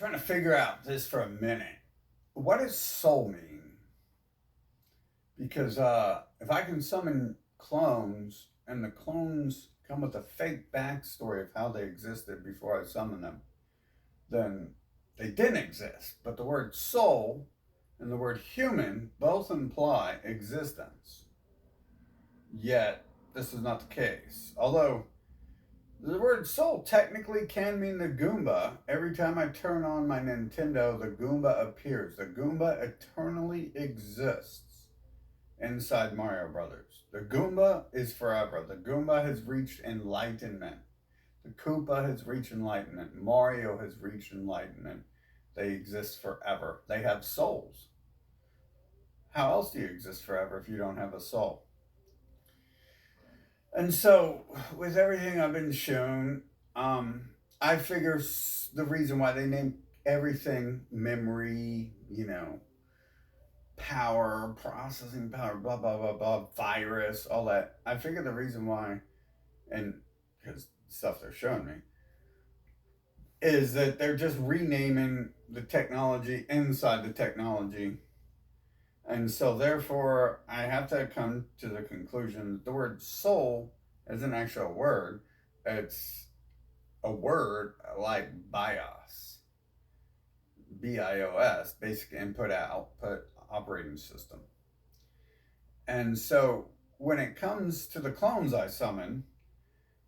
trying to figure out this for a minute. What does soul mean? Because if I can summon clones and the clones come with a fake backstory of how they existed before I summon them, then they didn't exist. But the word soul and the word human both imply existence. Yet, this is not the case. Although, the word soul technically can mean the Goomba. Every time I turn on my Nintendo, the Goomba appears. The Goomba eternally exists inside Mario Brothers. The Goomba is forever. The Goomba has reached enlightenment. The Koopa has reached enlightenment. Mario has reached enlightenment. They exist forever. They have souls. How else do you exist forever if you don't have a soul? And so, with everything I've been shown, I figure the reason why they name everything memory, power, processing power, blah, blah, blah, blah, virus, all that. I figure the reason why, and because stuff they're showing me, is that they're just renaming the technology inside the technology. And so, therefore, I have to come to the conclusion that the word soul isn't actually a word, it's a word like BIOS, BIOS, basic input output operating system. And so, when it comes to the clones I summon,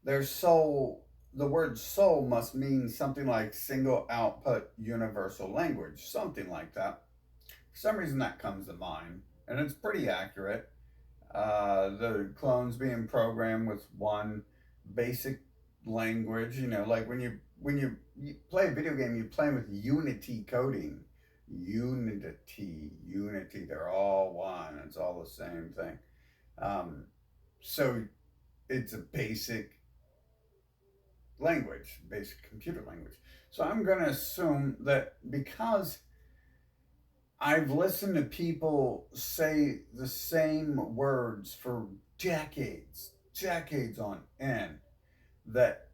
their soul, the word soul must mean something like single output universal language, something like that. For some reason, that comes to mind, and it's pretty accurate. The clones being programmed with one basic language, like when you play a video game, you play with Unity coding. Unity, they're all one. It's all the same thing. So it's a basic language, basic computer language. So I'm going to assume that because I've listened to people say the same words for decades on end, that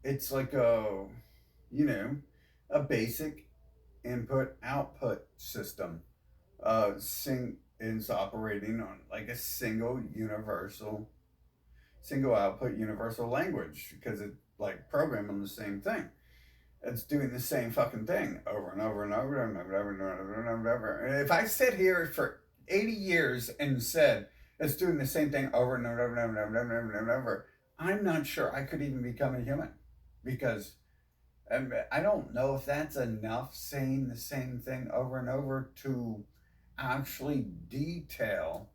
it's like you know, a basic input output system. Is operating on like a single output universal language because it like programming the same thing. It's doing the same fucking thing over and over and over and over and over and over and over and over. And if I sit here for 80 years and said it's doing the same thing over and over and over and over and over and over, I'm not sure I could even become a human because I don't know if that's enough saying the same thing over and over to actually detail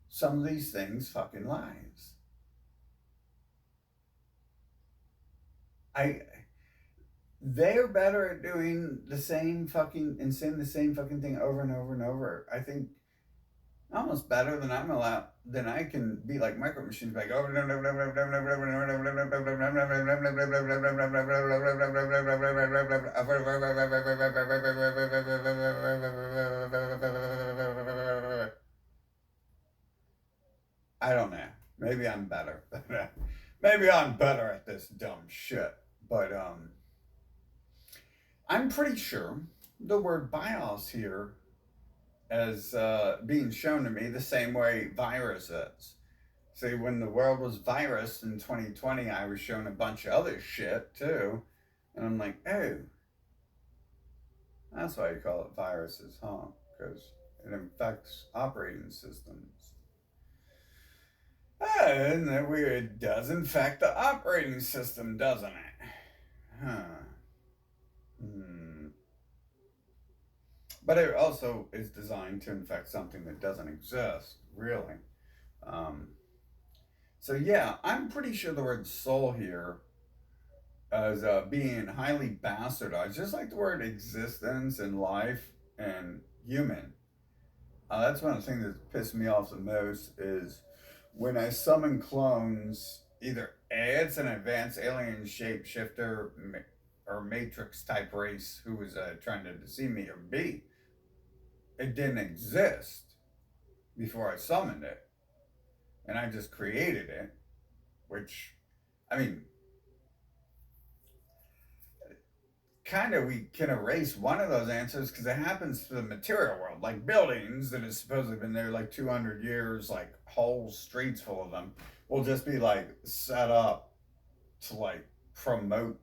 some of these things fucking lies. I they're better at doing the same fucking and saying the same fucking thing over and over and over. I think almost better than I'm allowed than I can be like micro machines like over and over and over and over and over and over. I don't know. Maybe I'm better. Maybe I'm better at this dumb shit. But I'm pretty sure the word BIOS here as being shown to me the same way virus is. See, when the world was virus in 2020, I was shown a bunch of other shit too. And I'm like, oh, that's why you call it viruses, huh? Because it infects operating systems. Isn't that weird? It does infect the operating system, doesn't it? Huh. Hmm. But it also is designed to infect something that doesn't exist, really. Um, so yeah, I'm pretty sure the word soul here as being highly bastardized, just like the word existence and life and human. That's one of the things that pissed me off the most is when I summon clones, either A, it's an advanced alien shapeshifter or matrix type race who was trying to deceive me, or B, it didn't exist before I summoned it. And I just created it, which, I mean, kind of we can erase one of those answers because it happens to the material world, like buildings that has supposedly been there like 200 years, like whole streets full of them, will just be like set up to like promote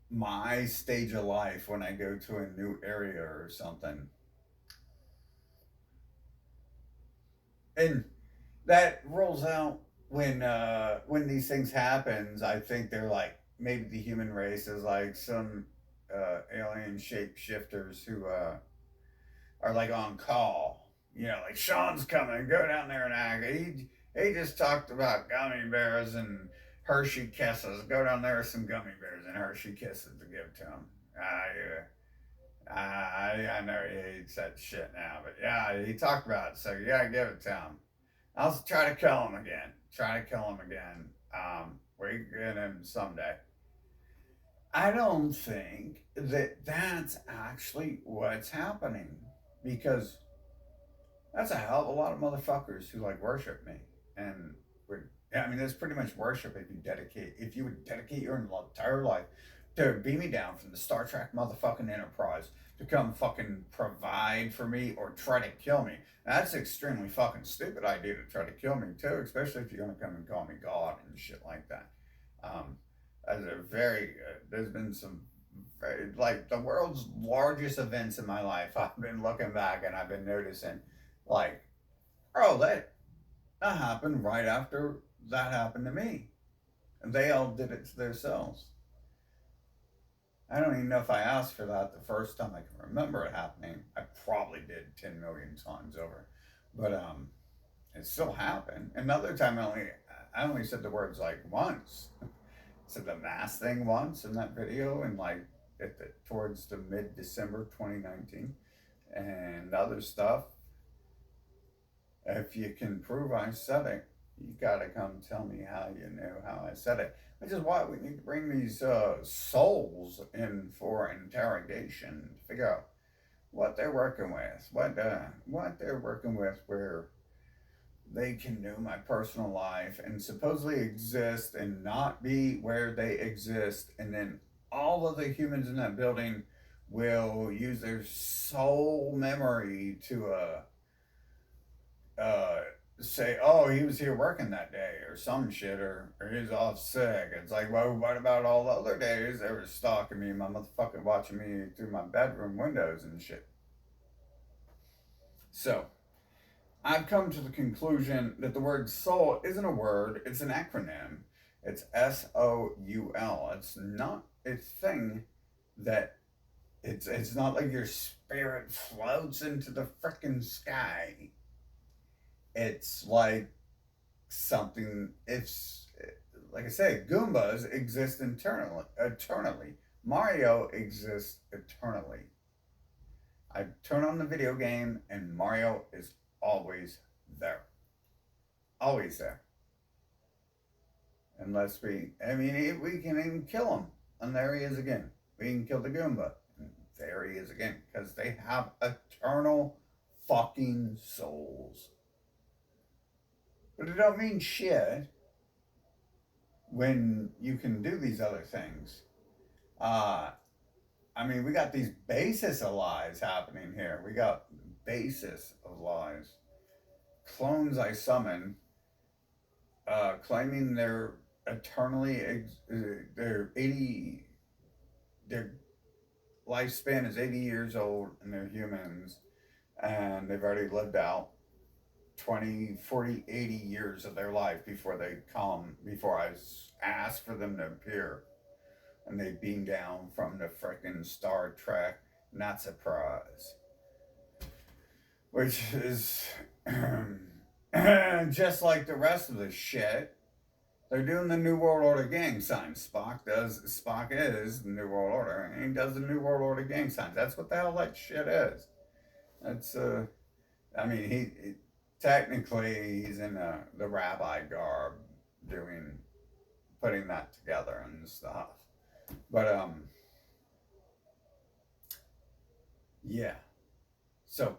my stage of life when I go to a new area or something. And that rolls out when these things happens. I think they're like maybe the human race is like some alien shapeshifters who are like on call. You know, like Sean's coming, go down there and act. He just talked about gummy bears and Hershey kisses. Go down there with some gummy bears and Hershey kisses to give to him. I know he eats that shit now, but yeah, he talked about it, so you gotta give it to him. I'll try to kill him again. Try to kill him again. We get him someday. I don't think that that's actually what's happening because that's a hell of a lot of motherfuckers who like worship me and would. Yeah, I mean, that's pretty much worship if you would dedicate your entire life to beat me down from the Star Trek motherfucking Enterprise to come fucking provide for me or try to kill me. That's an extremely fucking stupid idea to try to kill me too, especially if you're gonna come and call me God and shit like that. Um, as a very, there's been some very, like the world's largest events in my life. I've been looking back and I've been noticing, like, oh, that happened right after that happened to me, and they all did it to themselves. I don't even know if I asked for that the first time I can remember it happening. I probably did 10 million times over, but it still happened. Another time I only said the words like once. I said the mass thing once in that video, and like towards the mid December 2019, and other stuff. If you can prove I said it, you gotta come tell me how you know how I said it. Which is why we need to bring these souls in for interrogation to figure out what they're working with, what they're working with, where they can know my personal life and supposedly exist and not be where they exist, and then all of the humans in that building will use their soul memory to uh, say, oh, he was here working that day or some shit, or he's off sick. It's like, well, what about all the other days they were stalking me, my motherfucking watching me through my bedroom windows and shit? So, I've come to the conclusion that the word soul isn't a word, it's an acronym. It's S.O.U.L. It's not a thing that it's not like your spirit floats into the freaking sky. It's like something. It's like I say, Goombas exist eternally. Mario exists eternally. I turn on the video game and Mario is always there. Always there. Unless I mean, we can even kill him. And there he is again. We can kill the Goomba. And there he is again. Because they have eternal fucking souls. But it don't mean shit when you can do these other things. I mean, we got these basis of lies happening here. We got basis of lies. Clones I summon, claiming they're eternally, they're 80, their lifespan is 80 years old and they're humans and they've already lived out 20, 40, 80 years of their life before I ask for them to appear. And they beam down from the frickin' Star Trek, not surprise. Which is just like the rest of the shit. They're doing the New World Order gang signs. Spock is the New World Order, and he does the New World Order gang signs. That's what the hell that shit is. That's, I mean, he technically he's in the rabbi garb putting that together and stuff. But yeah. So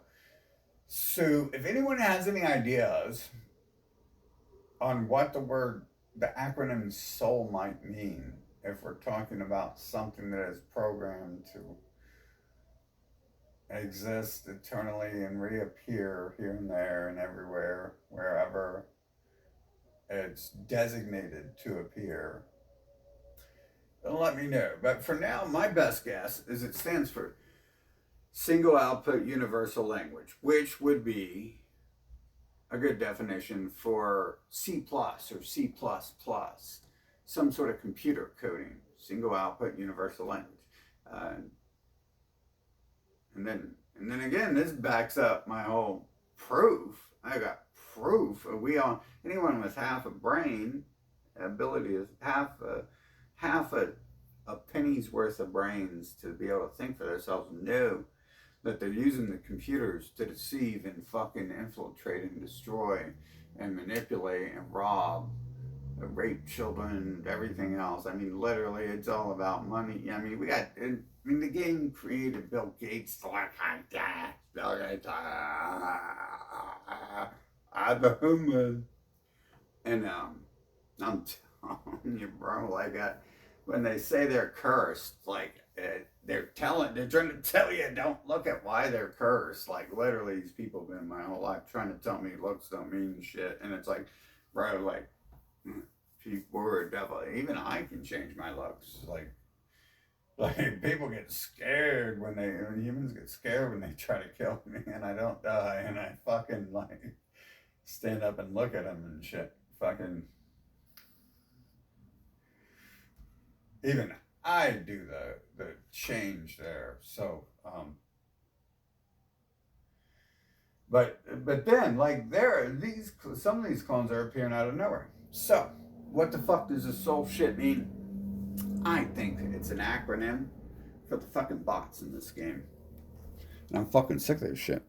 if anyone has any ideas on what the acronym soul might mean, if we're talking about something that is programmed to exist eternally and reappear here and there and everywhere, wherever it's designated to appear, then let me know. But for now, my best guess is it stands for single output universal language, which would be a good definition for C plus or C plus plus, some sort of computer coding, single output universal language. Uh, and then again, this backs up my whole proof. I got proof. We all anyone with half a brain ability is half a penny's worth of brains to be able to think for themselves know that they're using the computers to deceive and fucking infiltrate and destroy and manipulate and rob, rape children, everything else. I mean, literally, it's all about money. I mean, the game created Bill Gates to like, Bill Gates, the human. And I'm telling you, bro, like, when they say they're cursed, like, they're trying to tell you don't look at why they're cursed. Like, literally, these people have been my whole life trying to tell me looks don't mean shit. And it's like, bro, like, people were devil. Even I can change my looks. Like people get scared when humans get scared when they try to kill me, and I don't die, and I fucking like stand up and look at them and shit. Fucking even I do the change there. So but then like some of these clones are appearing out of nowhere. So what the fuck does this soul shit mean? I think it's an acronym for the fucking bots in this game. And I'm fucking sick of this shit.